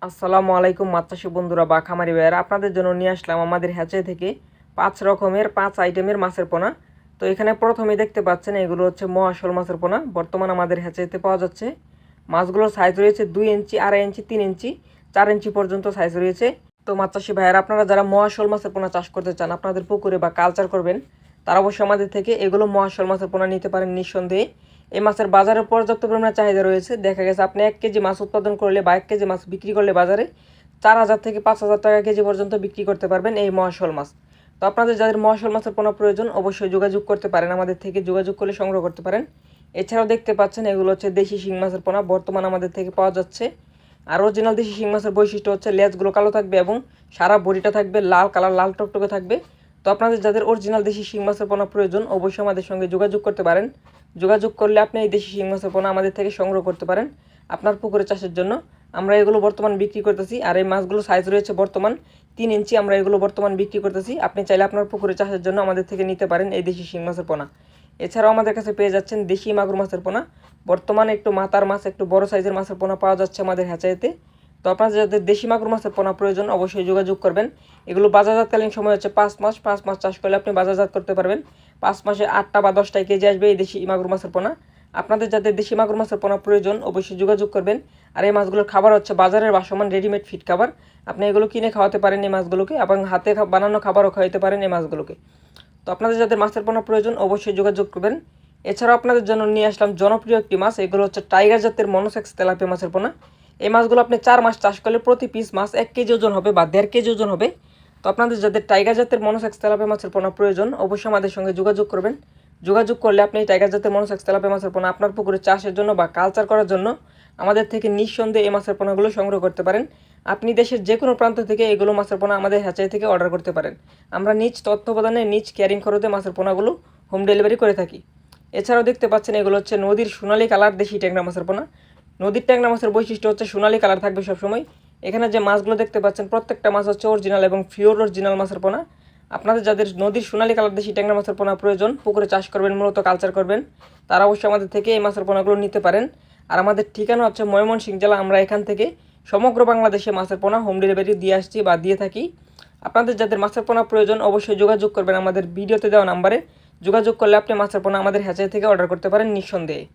আসসালামু আলাইকুম মাছ বন্ধুরা বা খামারি ভাইয়েরা, আপনাদের জন্য নিয়ে আসলাম আমাদের হ্যাচে থেকে 5 রকমের 5 আইটেমের মাছের পোনা। তো এখানে প্রথমেই দেখতে পাচ্ছেন এগুলো হচ্ছে মহাশোল মাছের পোনা। বর্তমান আমাদের হ্যাচেতে পাওয়া যাচ্ছে। মাছগুলোর সাইজ রয়েছে 2 ইঞ্চি, 2.5 ইঞ্চি, 3 ইঞ্চি, 4 ইঞ্চি পর্যন্ত সাইজ রয়েছে। তো মাছ চাষি ভাইয়েরা, আপনারা যারা মহাশোল মাছের পোনা চাষ করতে চান, আপনাদের পুকুরে বা কালচার করবেন, তারা অবশ্যই আমাদের থেকে এগুলো মহাশোল মাছের পোনা নিতে পারেন নিঃসন্দেহে। এই মাছের বাজারে পর্যাপ্ত পরিমাণে চাহিদা রয়েছে। দেখা গেছে আপনি 1 কেজি মাছ উৎপাদন করলে বা 1 কেজি মাছ বিক্রি করলে বাজারে 4,000 থেকে 5,000 টাকা কেজি পর্যন্ত বিক্রি করতে পারবেন এই মহাশোল মাছ। তো আপনাদের যাদের মহাশোল মাছের পোনা প্রয়োজন, অবশ্যই যোগাযোগ করতে পারেন, আমাদের থেকে যোগাযোগ করলে সংগ্রহ করতে পারেন। এছাড়াও দেখতে পাচ্ছেন এগুলো হচ্ছে দেশি শিং মাছের পোনা, বর্তমান আমাদের থেকে পাওয়া যাচ্ছে। আর অরিজিনাল দেশি শিং মাছের বৈশিষ্ট্য হচ্ছে লেজগুলো কালো থাকবে এবং সারা বডিটা থাকবে লাল কালার, লাল টকটকে থাকবে। তো আপনাদের যাদের অরিজিনাল দেশি শিং মাছের পোনা প্রয়োজন, অবশ্যই আমাদের সঙ্গে যোগাযোগ করতে পারেন। যোগাযোগ করলে আপনি এই দেশি শিং মাছের পোনা আমাদের থেকে সংগ্রহ করতে পারেন আপনার পুকুরে চাষের জন্য। আমরা এগুলো বর্তমান বিক্রি করতেছি। আর এই মাছগুলো সাইজ রয়েছে বর্তমান 3 ইঞ্চি। আমরা এগুলো বর্তমান বিক্রি করতেছি। আপনি চাইলে আপনার পুকুরে চাষের জন্য আমাদের থেকে নিতে পারেন এই দেশি শিং মাছের পোনা। এছাড়াও আমাদের কাছে পেয়ে যাচ্ছেন দেশি মাগুর মাছের পোনা। বর্তমানে একটু মাথার মাছ, একটু বড় সাইজের মাছের পোনা পাওয়া যাচ্ছে আমাদের হ্যাচারিতে। তো আপনাদের যাদের দেশি মাগুর মাছের পোনা প্রয়োজন, অবশ্যই যোগাযোগ করবেন। এগুলো বাজারজাতকালীন সময় হচ্ছে 5 মাস। 5 মাস চাষ করলে আপনি বাজারজাত করতে পারবেন। 5 মাসে 8টা বা 10টায় কেজি আসবে এই দেশি মাগুর মাছের পোনা। আপনাদের যাদের দেশি মাগুর মাছের পোনা প্রয়োজন, অবশ্যই যোগাযোগ করবেন। আর এই মাছগুলোর খাবার হচ্ছে বাজারের বাসমান রেডিমেড ফিড খাবার। আপনি এগুলো কিনে খাওয়াতে পারেন এই মাছগুলোকে, এবং হাতে বানানো খাবারও খাওয়াতে পারেন এই মাছগুলোকে। তো আপনাদের যাদের মাছের পোনা প্রয়োজন, অবশ্যই যোগাযোগ করবেন। এছাড়াও আপনাদের জন্য নিয়ে আসলাম জনপ্রিয় একটি মাছ। এগুলো হচ্ছে টাইগার জাতের মনোসেক্স তেলাপিয়া মাছের পোনা। এই মাছগুলো আপনি 4 মাস চাষ করলে প্রতি পিস মাছ 1 কেজি ওজন হবে বা 1.5 কেজি ওজন হবে। তো আপনাদের যাদের টাইগার জাতের মনোসেক্স তেলাপিয়া মাছের পোনা প্রয়োজন, অবশ্যই আমাদের সঙ্গে যোগাযোগ করবেন। যোগাযোগ করলে আপনি এই টাইগার জাতের মনোসেক্স তেলাপিয়া মাছের পোনা আপনার পুকুরে চাষের জন্য বা কালচার করার জন্য আমাদের থেকে নিঃসন্দেহে এই মাছের পোনাগুলো সংগ্রহ করতে পারেন। আপনি দেশের যে কোনো প্রান্ত থেকে এগুলো মাছের পোনা আমাদের হ্যাচারি থেকে অর্ডার করতে পারেন। আমরা নিজ তত্ত্বাবধানে, নিজ ক্যারিং খরচে মাছের পোনাগুলো হোম ডেলিভারি করে থাকি। এছাড়াও দেখতে পাচ্ছেন এগুলো হচ্ছে নদীর সোনালী কালার দেশি ট্যাংরা মাছের পোনা। নদীর ট্যাংরা মাছের বৈশিষ্ট্য হচ্ছে সোনালী কালার থাকবে সবসময়। এখানে যে মাছগুলো দেখতে পাচ্ছেন প্রত্যেকটা মাছ হচ্ছে অরিজিনাল এবং পিওর অরিজিনাল মাছের পোনা। আপনাদের যাদের নদীর সোনালী কালার দেশি ট্যাংরা মাছের পোনা প্রয়োজন, পুকুরে চাষ করবেন, মূলত কালচার করবেন, তারা অবশ্যই আমাদের থেকে এই মাছের পোনাগুলো নিতে পারেন। আর আমাদের ঠিকানা হচ্ছে ময়মনসিংহ জেলা। আমরা এখান থেকে সমগ্র বাংলাদেশে মাছের পোনা হোম ডেলিভারি দিয়ে আসছি বা দিয়ে থাকি। আপনাদের যাদের মাছের পোনা প্রয়োজন, অবশ্যই যোগাযোগ করবেন আমাদের ভিডিওতে দেওয়া নাম্বারে। যোগাযোগ করলে আপনি মাছের পোনা আমাদের হ্যাচারি থেকে অর্ডার করতে পারেন নিঃসন্দেহে।